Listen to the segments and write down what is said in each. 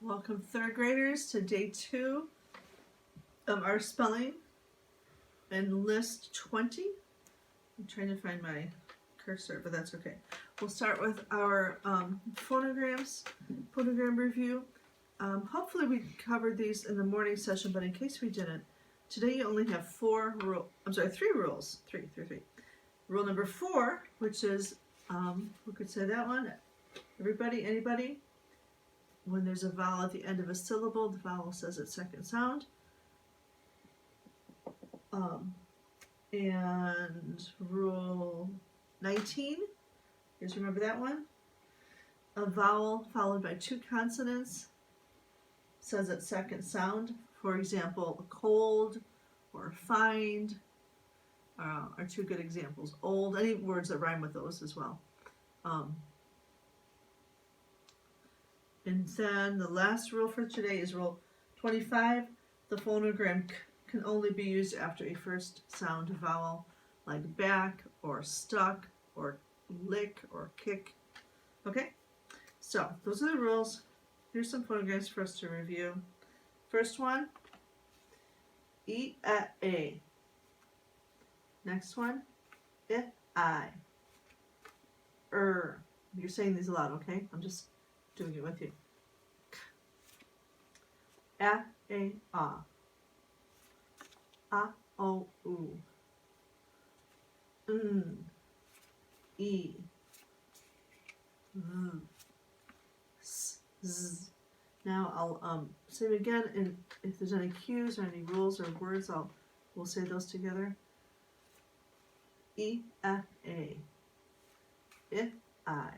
Welcome third graders to day 2 of our spelling and list 20. I'm trying to find my cursor, but that's okay. We'll start with our phonogram review. Hopefully we covered these in the morning session, but in case we didn't, today you only have 3 rules. Three. Rule number 4, which is, who could say that one? Everybody, anybody? When there's a vowel at the end of a syllable, the vowel says its second sound. And rule 19, you guys remember that one? A vowel followed by 2 consonants says its second sound. For example, cold or find are 2 good examples. Old, any words that rhyme with those as well. And then the last rule for today is rule 25. The phonogram can only be used after a first sound vowel, like back or stuck or lick or kick. Okay, so those are the rules. Here's some phonograms for us to review. First one, E-A. Next one, I. You're saying these aloud, okay? I'm just doing it with you. A-A-Ah. A-O-U. E. S. Now I'll say it again, and if there's any cues or any rules or words, we'll say those together. E-A. I.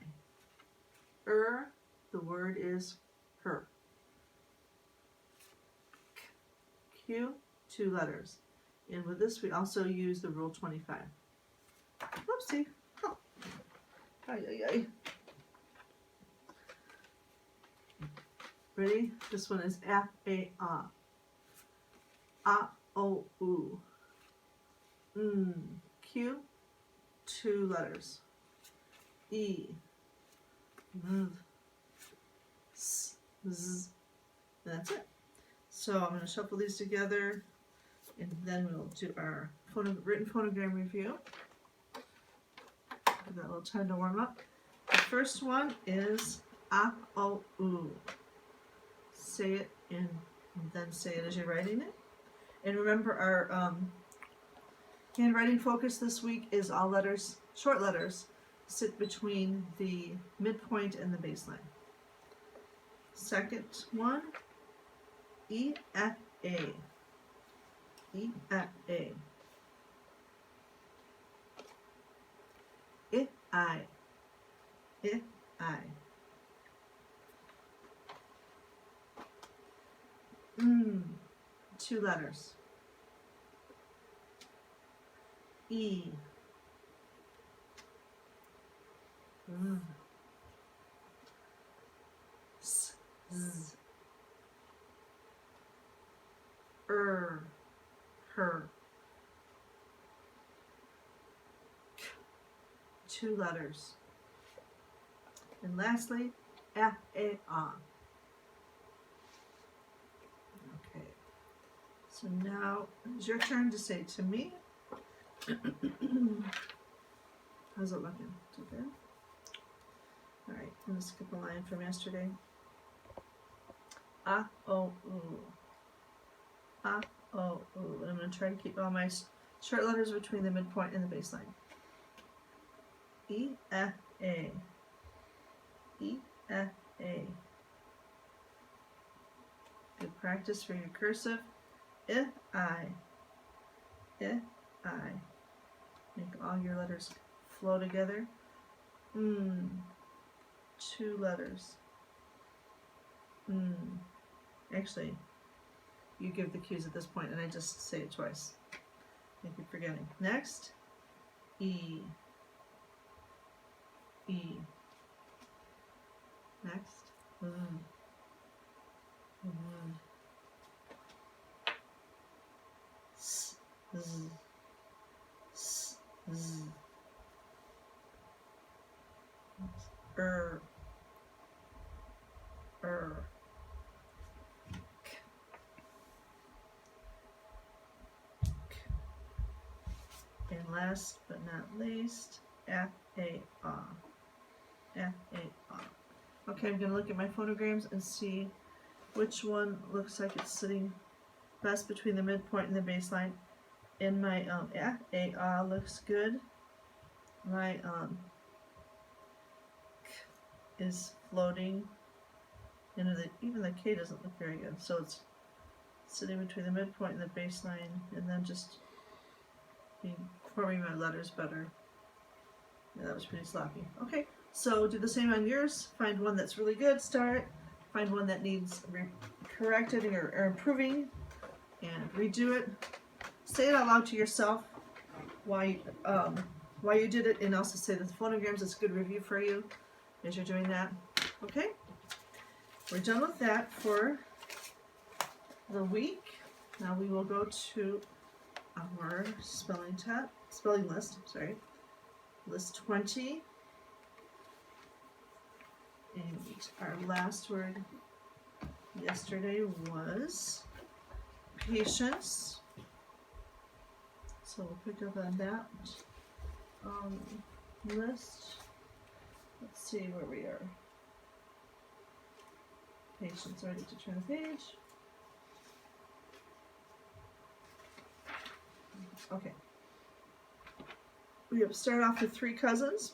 The word is her. Q, 2 letters. And with this, we also use the rule 25. Whoopsie. Oh. Ay. Ready? This one is A-A-Ah. A-O-U. Q, 2 letters. E. S. Z. And that's it. So I'm going to shuffle these together, and then we'll do our written phonogram review. Give that a little time to warm up. The first one is A-O-U. Say it and then say it as you're writing it. And remember, our handwriting focus this week is all letters, short letters, sit between the midpoint and the baseline. Second one, E-F-A. E-F-A. I-I. I-I. 2 letters. E. S. Z. Her. 2 letters. And lastly, F-A-R. Okay. So now it's your turn to say to me. How's it looking? Is it good? All right, I'm going to skip a line from yesterday. A-O-U. A-O-U. And I'm going to try to keep all my short letters between the midpoint and the baseline. E-F-A. E-F-A. Good practice for your cursive. If-I. If-I. Make all your letters flow together. 2 letters. Actually, you give the cues at this point, and I just say it twice. I keep forgetting. Next, E. E. Next, S. Z. S. Z. last but not least, F-A-R. F-A-R. Okay, I'm going to look at my phonograms and see which one looks like it's sitting best between the midpoint and the bass line. And my F-A-R looks good. My K is floating. Even the K doesn't look very good. So it's sitting between the midpoint and the bass line, and then just forming my letters better. Yeah, that was pretty sloppy. Okay, so do the same on yours. Find one that's really good, start. Find one that needs correcting or improving, and redo it. Say it out loud to yourself why you did it, and also say the phonograms is a good review for you as you're doing that. Okay, we're done with that for the week. Now we will go to our spelling list. Sorry, list 20, and our last word yesterday was patience. So we'll pick up on that list. Let's see where we are. Patience. Ready to turn the page. Okay. We have start off with three cousins.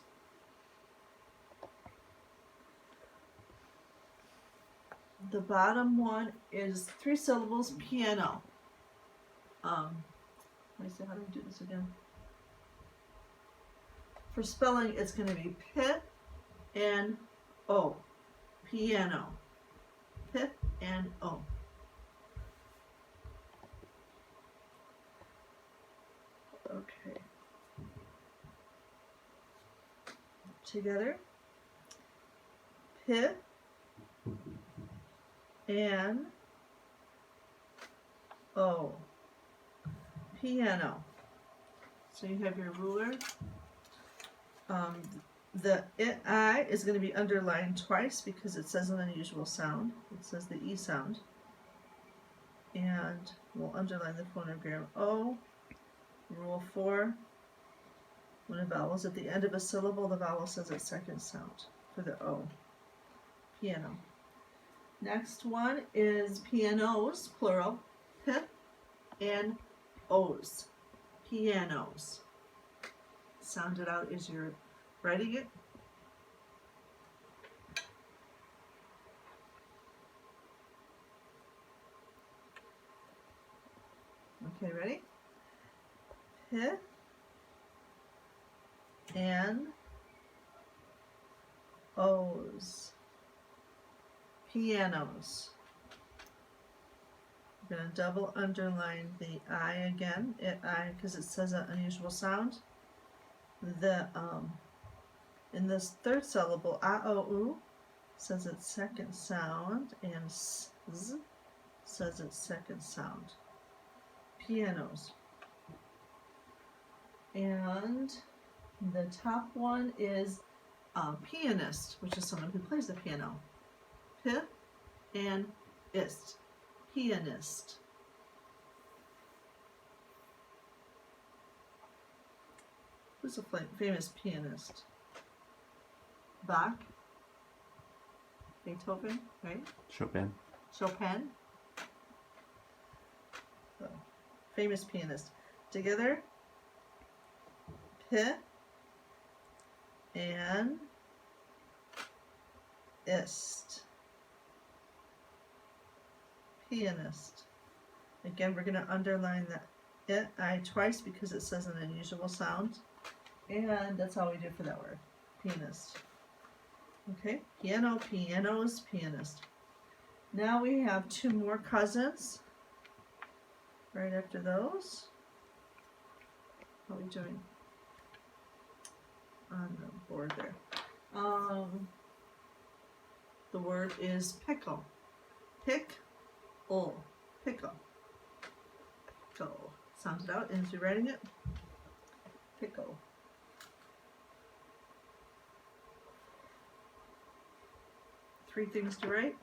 The bottom one is 3 syllables, piano. Let me see, how do we do this again? For spelling, it's going to be P-N-O. Piano. P-N-O. Okay. Together. P-N-O. Piano. So you have your ruler. The I is going to be underlined twice because it says an unusual sound. It says the E sound. And we'll underline the phonogram O. Rule 4. When a vowel is at the end of a syllable, the vowel says its second sound for the O. Piano. Next one is pianos, plural. P-N-O's. Pianos. Sound it out as you're writing it. Okay, ready? P-N-O's. Pianos. I'm going to double underline the I again, because it says an unusual sound. The in this third syllable, A-O-U, says its second sound, and S says its second sound. Pianos. And the top one is pianist, which is someone who plays the piano. P-and-ist. Pianist. Who's a famous pianist? Bach? Beethoven, right? Chopin. Chopin? So, famous pianist. Together. P-and-ist. Pianist. Again, we're going to underline that I twice because it says an unusual sound. And that's all we do for that word. Pianist. Okay, piano, pianos, pianist. Now we have 2 more cousins. Right after those. How are we doing? On the board there. The word is pickle. Pickle. Pickle. Pickle. Sound it out as you're writing it. Pickle. Three things to write.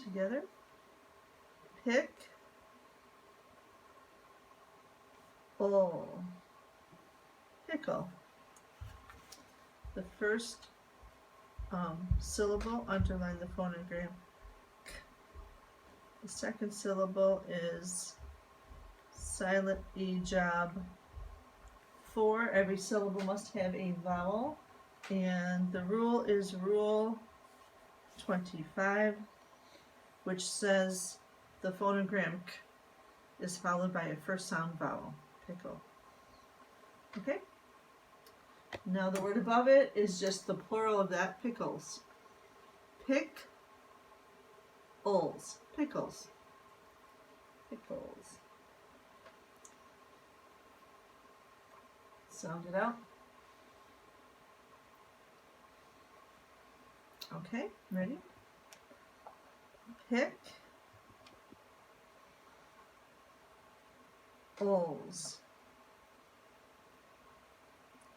Together. Pick. Oh, pickle. The first syllable, underline the phonogram. The second syllable is silent E job 4. Every syllable must have a vowel. And the rule is rule 25, which says the phonogram k is followed by a first sound vowel. Pickle. Okay? Now the word above it is just the plural of that, pickles. Pick-ols. Pickles. Pickles. Sound it out. Okay, ready? Pick-ols.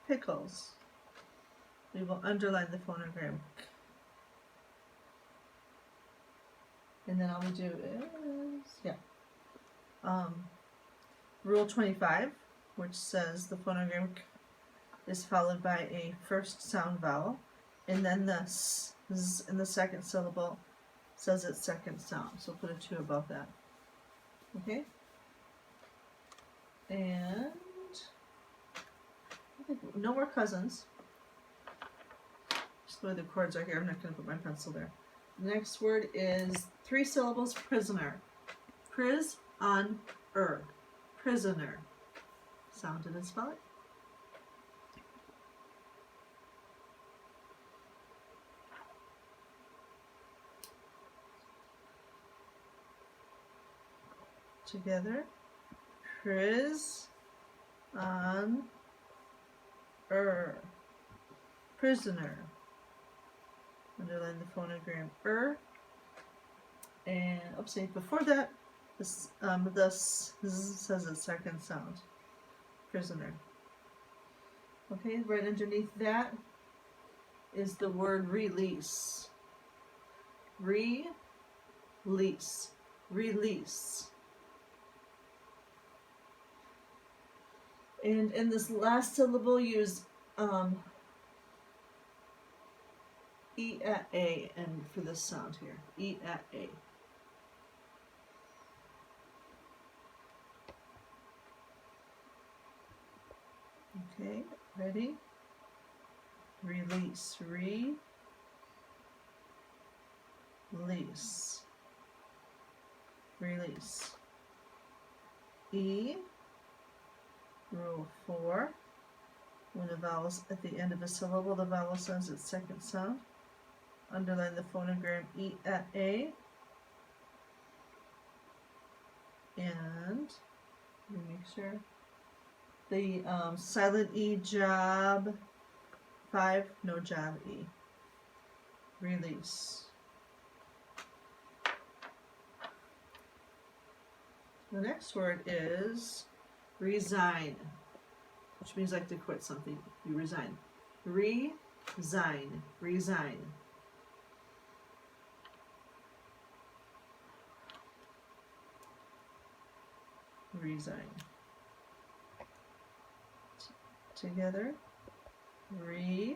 Pickles. We will underline the phonogram. And then all we do is, rule 25, which says the phonogram k is followed by a first sound vowel, and then the s in the second syllable says its second sound. So put a 2 above that. Okay? And no more cousins. Just the way the chords are here, I'm not going to put my pencil there. The next word is 3 syllables, prisoner. Pris-on-er. Prisoner. Sound it and spell it. Together. Pris-on-er. Prisoner. Underline the phonogram and oopsie, before that this says its second sound. Prisoner. Okay, right underneath that is the word release. Release. Release. And in this last syllable, use E at A, and for this sound here, E at A. Okay, ready? Release. Release. Release. E. Rule 4. When a vowel's at the end of a syllable, the vowel sends its second sound. Underline the phonogram E at A. And let me make sure. The silent E job 5, no job E. Release. The next word is resign, which means like to quit something. You resign. Resign. Resign. Resign. Together. Resign.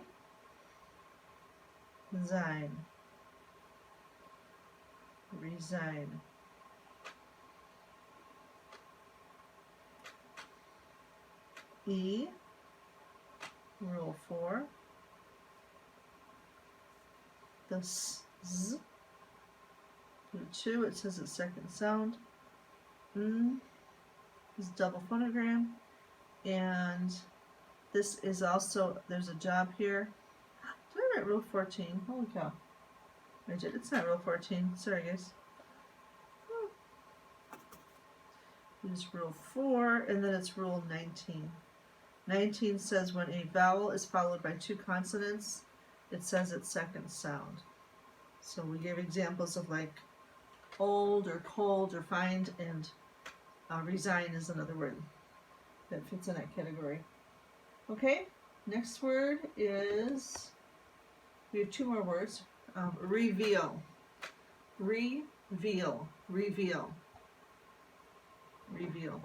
Resign. E. Rule 4. The s, z. Put a 2, it says its second sound. Is double phonogram. And this is also, there's a job here. Did I write rule 14? Holy cow. I did. It's not rule 14. Sorry, guys. It's rule 4, and then it's rule 19. 19 says when a vowel is followed by 2 consonants, it says its second sound. So we give examples of like old or cold or find, and resign is another word that fits in that category. Okay, next word is, we have 2 more words. Reveal. Reveal. Reveal. Reveal.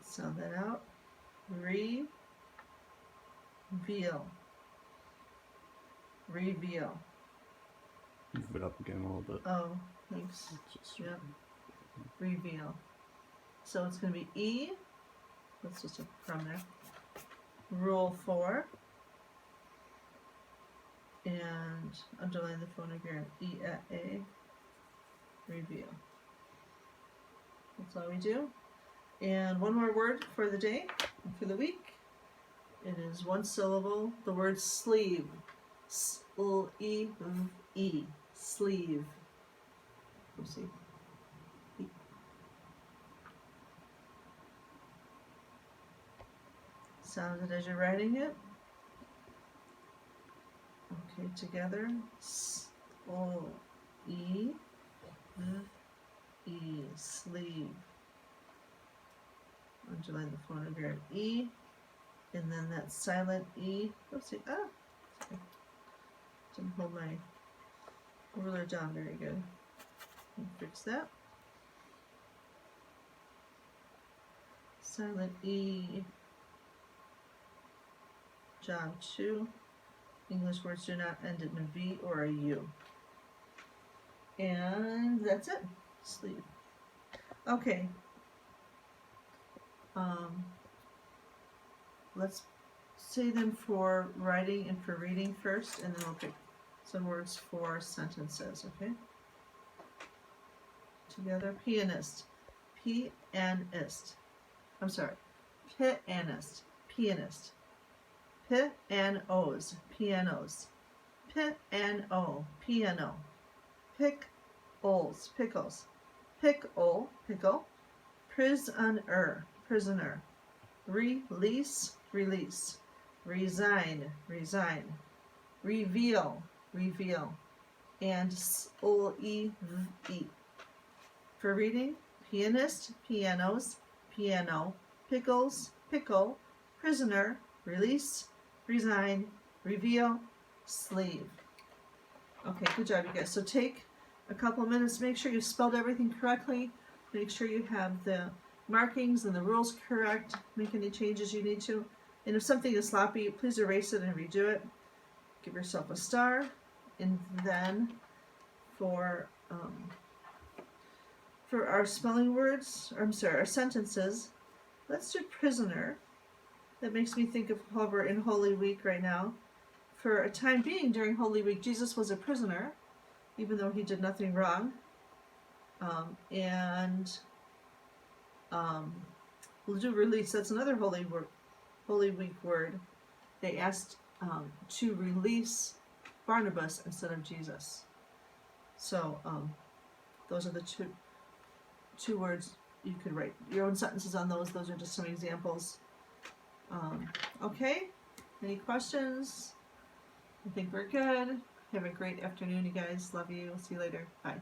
Sound that out. Reveal. Reveal. Move it up again a little bit. Oh, thanks. Just Yep. Reveal. So it's going to be E. Let's just from there. Rule 4. And underline the phonogram E-A. Reveal. That's all we do. And one more word for the day, for the week. It is one syllable. The word sleeve. S-L-E-V-E. Sleeve. Oopsie. Sound it as you're writing it. Okay, together. S-O-E-V-E. Sleeve. Underline the phonogram E. And then that silent E. Oopsie. Ah! Okay. Didn't hold my ruler down very good. Fix that. Silent E. Job 2. English words do not end in a V or a U. And that's it. Sleep. Okay. Let's say them for writing and for reading first, and then we'll pick some words for sentences, okay? Together, pianist. Pianist. I'm sorry. Pianist. Pianist. P-N-O's. Pianos. P-N-O. Piano. Pick-oles. Pickles. Pick-ole. Pickle. Prisoner. Prisoner. Release. Release. Resign. Resign. Reveal. Reveal. And S-O-E-V-E. For reading, pianist, pianos, piano, pickles, pickle, prisoner, release, resign, reveal, sleeve. Okay, good job, you guys. So take a couple of minutes, make sure you spelled everything correctly, make sure you have the markings and the rules correct, make any changes you need to. And if something is sloppy, please erase it and redo it. Give yourself a star. And then for our spelling words, or I'm sorry, our sentences, let's do prisoner. That makes me think of how we're in Holy Week right now. For a time being during Holy Week, Jesus was a prisoner, even though he did nothing wrong. We'll do release. That's another Holy Week word. They asked to release Barnabas instead of Jesus. So those are the two words you could write your own sentences on those. Those are just some examples. Okay, any questions? I think we're good. Have a great afternoon, you guys. Love you. See you later. Bye.